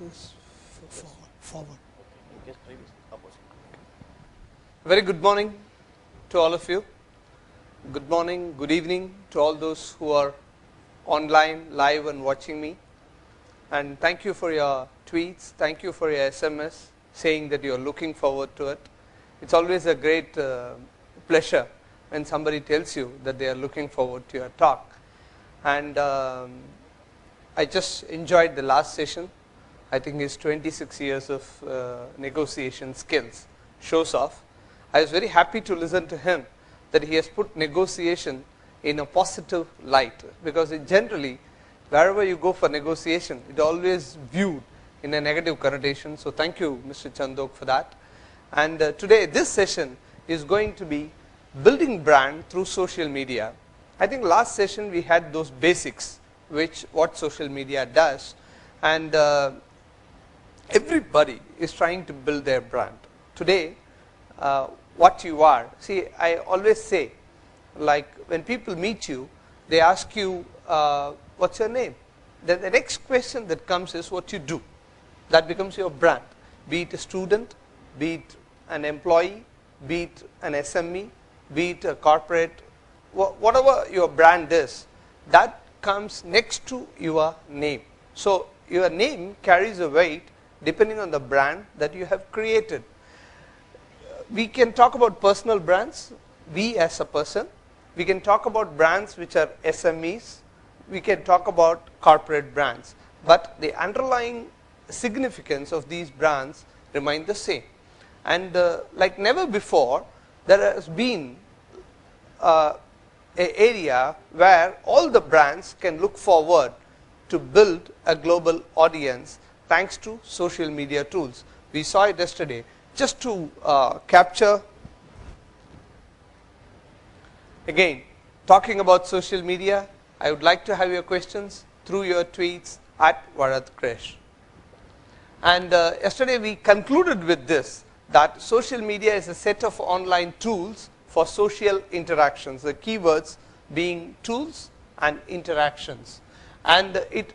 This forward. Very good morning to all of you. Good morning, good evening to all those who are online, live and watching me. And thank you for your tweets, thank you for your SMS saying that you are looking forward to it. It's always a great pleasure when somebody tells you that they are looking forward to your talk. And I just enjoyed the last session. I think his 26 years of negotiation skills shows off. I was very happy to listen to him that he has put negotiation in a positive light, because it generally, wherever you go for negotiation, it always viewed in a negative connotation. So thank you, Mr. Chandok, for that. And today, this session is going to be building brand through social media. I think last session we had those basics, what social media does, and everybody is trying to build their brand. Today, what you are, see, I always say, like when people meet you, they ask you, what's your name? Then the next question that comes is what you do. That becomes your brand. Be it a student, be it an employee, be it an SME, be it a corporate, whatever your brand is, that comes next to your name. So your name carries a weight depending on the brand that you have created. We can talk about personal brands, we as a person. We can talk about brands which are SMEs. We can talk about corporate brands. But the underlying significance of these brands remain the same. And like never before, there has been an area where all the brands can look forward to build a global audience thanks to social media tools. We saw it yesterday. Just to capture, again, talking about social media, I would like to have your questions through your tweets at Bharat Krish. And yesterday we concluded with this, that social media is a set of online tools for social interactions, the keywords being tools and interactions. And it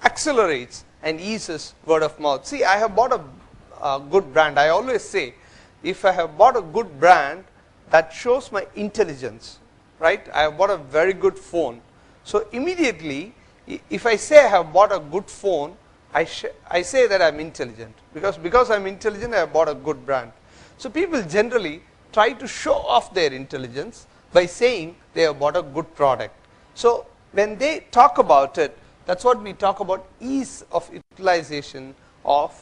accelerates and eases word of mouth. See, I have bought a good brand. I always say, if I have bought a good brand, that shows my intelligence, right? I have bought a very good phone. So immediately, if I say I have bought a good phone, I say that I'm intelligent. Because I'm intelligent, I have bought a good brand. So people generally try to show off their intelligence by saying they have bought a good product. So when they talk about it, that's what we talk about, ease of utilization of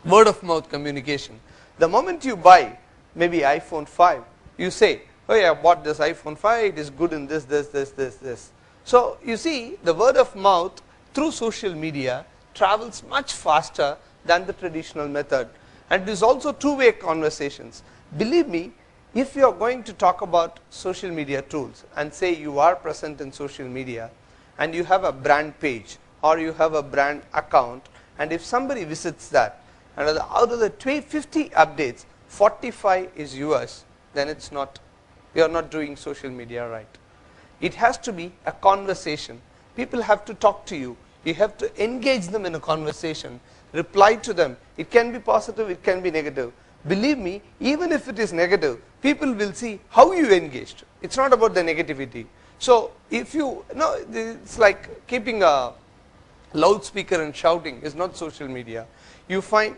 word of mouth communication. The moment you buy maybe iPhone 5, you say, oh yeah, I bought this iPhone 5, it is good in this. So you see, the word of mouth through social media travels much faster than the traditional method. And it is also two-way conversations. Believe me, if you are going to talk about social media tools and say you are present in social media and you have a brand page or you have a brand account, and if somebody visits that, and out of the 50 updates, 45 is yours, then it's not, you are not doing social media right. It has to be a conversation. People have to talk to you. You have to engage them in a conversation, reply to them. It can be positive, it can be negative. Believe me, even if it is negative, people will see how you engaged. It's not about the negativity. So if you, no, it's like keeping a loudspeaker and shouting is not social media. You find,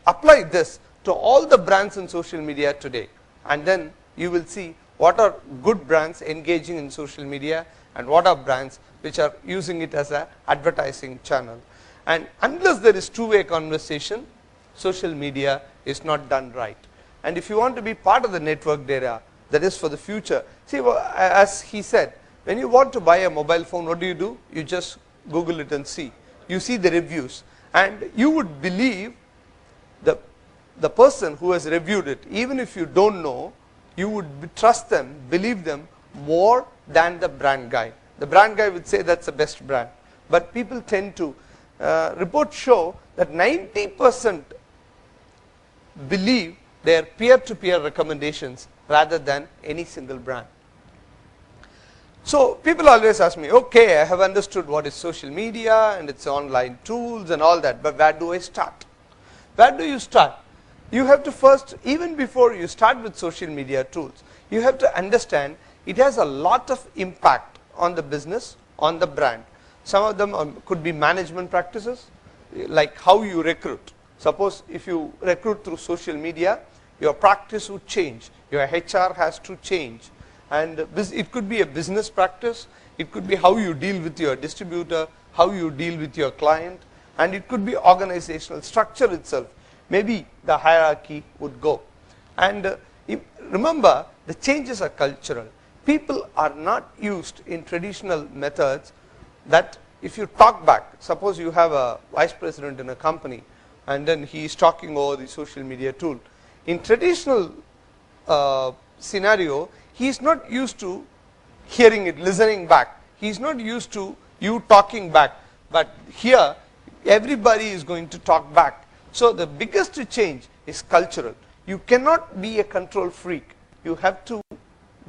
apply this to all the brands in social media today, and then you will see what are good brands engaging in social media and what are brands which are using it as an advertising channel. And unless there is two-way conversation, social media is not done right. And if you want to be part of the network era, that is for the future. See, as he said, when you want to buy a mobile phone, what do? You just Google it and see. You see the reviews. And you would believe the person who has reviewed it. Even if you don't know, you would trust them, believe them more than the brand guy. The brand guy would say that's the best brand. But people tend to, reports show that 90% believe their peer-to-peer recommendations rather than any single brand. So people always ask me, okay, I have understood what is social media and its online tools and all that, but where do I start? Where do you start? You have to first, even before you start with social media tools, you have to understand it has a lot of impact on the business, on the brand. Some of them could be management practices, like how you recruit. Suppose if you recruit through social media, your practice would change, your HR has to change, and it could be a business practice, it could be how you deal with your distributor, how you deal with your client, and it could be organizational structure itself. Maybe the hierarchy would go. And remember, the changes are cultural. People are not used in traditional methods that if you talk back, suppose you have a vice president in a company and then he is talking over the social media tool. In traditional scenario, he is not used to hearing it, listening back. He is not used to you talking back. But here, everybody is going to talk back. So the biggest change is cultural. You cannot be a control freak. You have to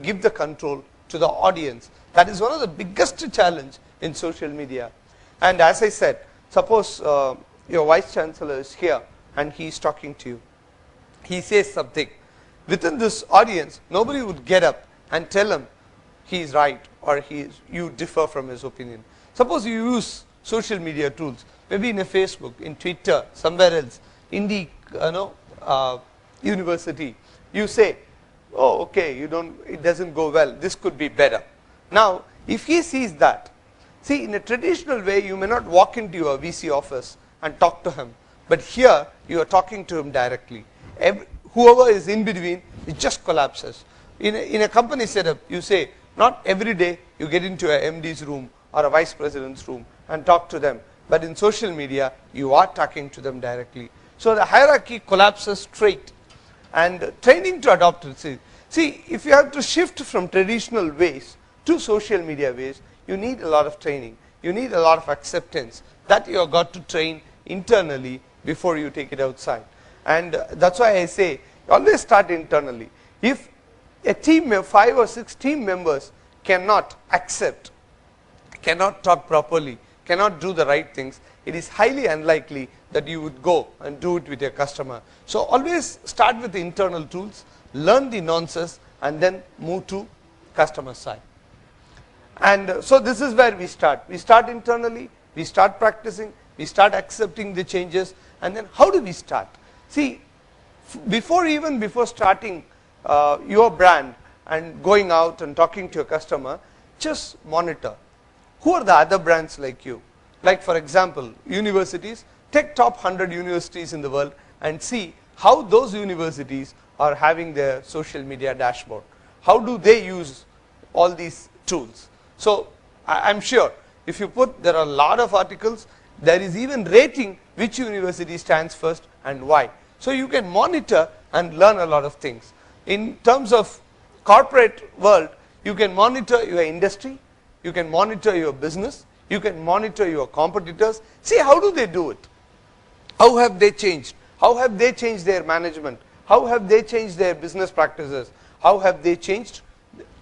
give the control to the audience. That is one of the biggest challenge in social media. And as I said, suppose your vice chancellor is here and he is talking to you. He says something. Within this audience, nobody would get up and tell him he is right or you differ from his opinion. Suppose you use social media tools, maybe in a Facebook, in Twitter, somewhere else, in the university. You say, oh, okay, it doesn't go well. This could be better. Now, if he sees that, see, in a traditional way, you may not walk into your VC office and talk to him. But here, you are talking to him directly. Whoever is in between, it just collapses. In a company setup, you say, not every day you get into a MD's room or a vice president's room and talk to them. But in social media, you are talking to them directly. So the hierarchy collapses straight. And training to adopt it. See, if you have to shift from traditional ways to social media ways, you need a lot of training. You need a lot of acceptance that you have got to train internally before you take it outside. And that's why I say, always start internally. If a team of 5 or 6 team members cannot accept, cannot talk properly, cannot do the right things, it is highly unlikely that you would go and do it with your customer. So always start with the internal tools, learn the nonsense, and then move to customer side. And so this is where we start. We start internally, we start practicing, we start accepting the changes, and then how do we start? See, before starting your brand and going out and talking to your customer, just monitor. Who are the other brands like you? Like for example, universities, take top 100 universities in the world and see how those universities are having their social media dashboard. How do they use all these tools? So I'm sure if you put, there are a lot of articles, there is even rating which university stands first and why. So you can monitor and learn a lot of things. In terms of corporate world, you can monitor your industry, you can monitor your business, you can monitor your competitors. See how do they do it? How have they changed? How have they changed their management? How have they changed their business practices? How have they changed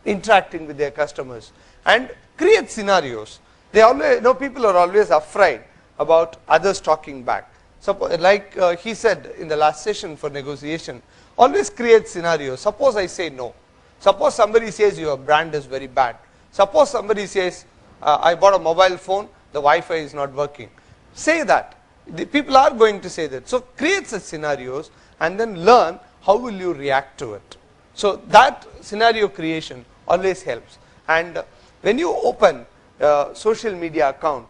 interacting with their customers? And create scenarios. They always, people are always afraid about others talking back. Suppose, like he said in the last session for negotiation, always create scenarios. Suppose I say no. Suppose somebody says your brand is very bad. Suppose somebody says, I bought a mobile phone, the Wi-Fi is not working. Say that. The people are going to say that. So create such scenarios and then learn how will you react to it. So that scenario creation always helps. And when you open a social media account,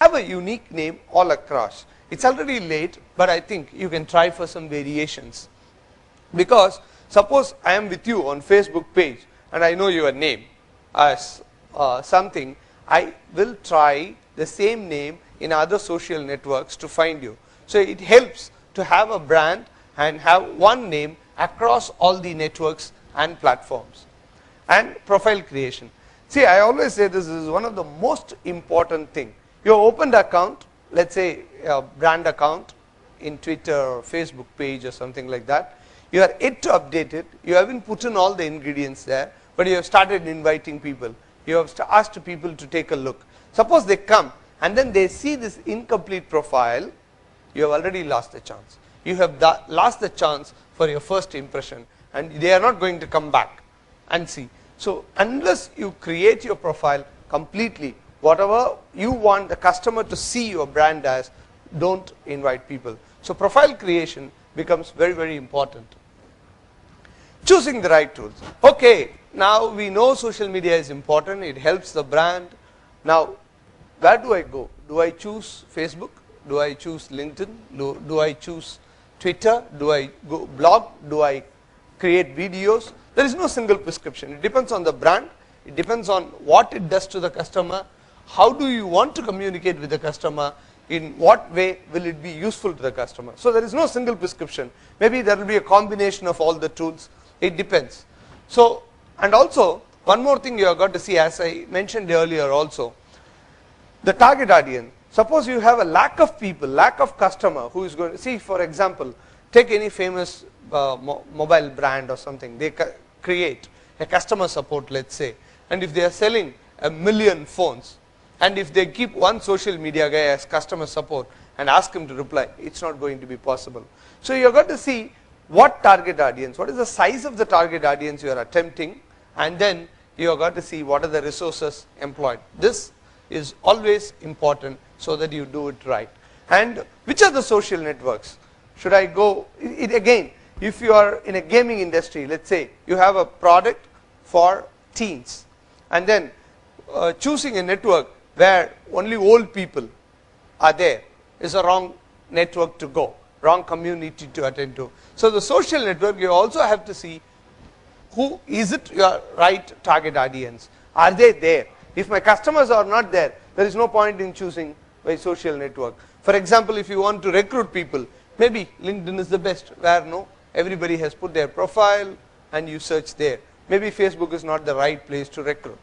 have a unique name all across. It's already late, but I think you can try for some variations. Because suppose I am with you on Facebook page and I know your name as something, I will try the same name in other social networks to find you. So it helps to have a brand and have one name across all the networks and platforms. And profile creation. See, I always say this is one of the most important thing. You opened account, let's say a brand account in Twitter or Facebook page or something like that. You are yet to update it. You haven't put in all the ingredients there, but you have started inviting people. you have asked people to take a look. Suppose they come and then they see this incomplete profile, you have already lost the chance. You have lost the chance for your first impression, and they are not going to come back and see. So unless you create your profile completely, whatever you want the customer to see your brand as, don't invite people. So profile creation becomes very, very important. Choosing the right tools. Okay, now we know social media is important, it helps the brand. Now, where do I go? Do I choose Facebook? Do I choose LinkedIn? Do I choose Twitter? Do I go blog? Do I create videos? There is no single prescription. It depends on the brand. It depends on what it does to the customer. How do you want to communicate with the customer? In what way will it be useful to the customer? So there is no single prescription. Maybe there will be a combination of all the tools. It depends. So, and also one more thing you have got to see, as I mentioned earlier also, the target audience. Suppose you have a lack of people, lack of customer who is going to see, for example, take any famous mobile brand or something. They create a customer support, let's say, and if they are selling 1 million phones, and if they keep one social media guy as customer support and ask him to reply, it's not going to be possible. So you have got to see what target audience, what is the size of the target audience you are attempting, and then you have got to see what are the resources employed. This is always important so that you do it right. And which are the social networks? Should I go, again, if you are in a gaming industry, let's say you have a product for teens, and then choosing a network where only old people are there is a wrong network to go, wrong community to attend to. So the social network, you also have to see who is it your right target audience. Are they there? If my customers are not there, there is no point in choosing my social network. For example, if you want to recruit people, maybe LinkedIn is the best, where no, everybody has put their profile and you search there. Maybe Facebook is not the right place to recruit.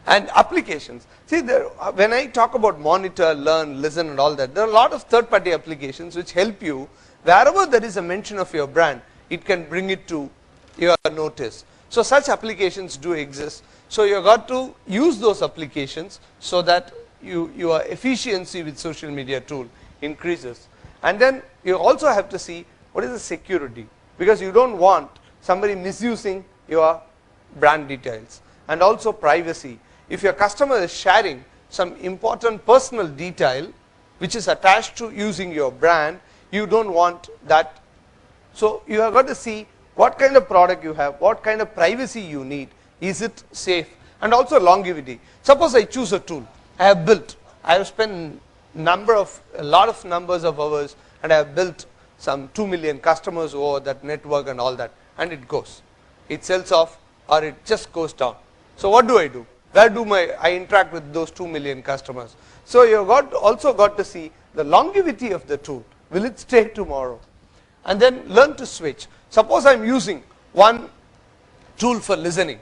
And applications. See, when I talk about monitor, learn, listen and all that, there are a lot of third-party applications which help you. Wherever there is a mention of your brand, it can bring it to your notice. So such applications do exist. So you have got to use those applications so that your efficiency with social media tool increases. And then you also have to see what is the security, because you don't want somebody misusing your brand details. And also privacy. If your customer is sharing some important personal detail which is attached to using your brand, you don't want that. So you have got to see what kind of product you have, what kind of privacy you need, is it safe, and also longevity. Suppose I choose a tool I have built, I have spent a lot of numbers of hours, and I have built some 2 million customers over that network and all that, and it goes. It sells off or it just goes down. So what do I do? Where do I interact with those 2 million customers? So you have also got to see the longevity of the tool. Will it stay tomorrow? And then learn to switch. Suppose I am using one tool for listening.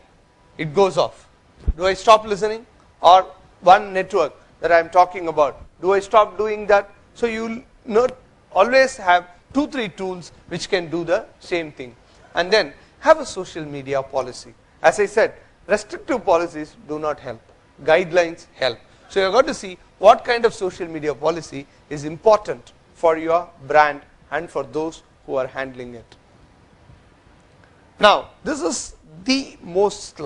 It goes off. Do I stop listening? Or one network that I am talking about, do I stop doing that? So you will always have 2-3 tools which can do the same thing. And then have a social media policy. As I said, restrictive policies do not help. Guidelines help. So you have got to see what kind of social media policy is important for your brand and for those who are handling it. Now, this is the most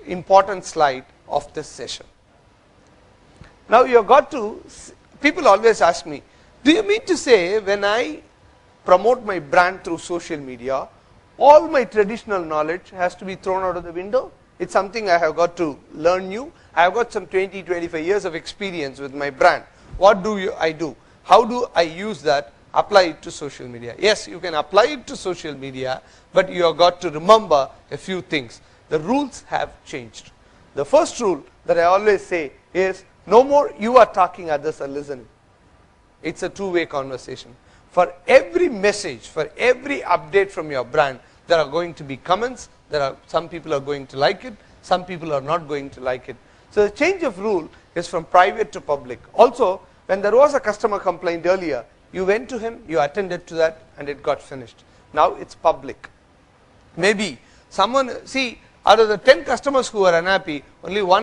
important slide of this session. Now you have got to, people always ask me, do you mean to say when I promote my brand through social media, all my traditional knowledge has to be thrown out of the window? It's something I have got to learn new. I have got some 20-25 years of experience with my brand. What do I do? How do I use that, apply it to social media? Yes, you can apply it to social media, but you have got to remember a few things. The rules have changed. The first rule that I always say is, no more you are talking, others are listening. It's a two-way conversation. For every message, for every update from your brand, there are going to be comments. Some people are going to like it, some people are not going to like it. So the change of rule is from private to public. Also, when there was a customer complaint earlier, you went to him, you attended to that, and it got finished. Now it's public. Maybe someone, see, Out of the 10 customers who were unhappy, only one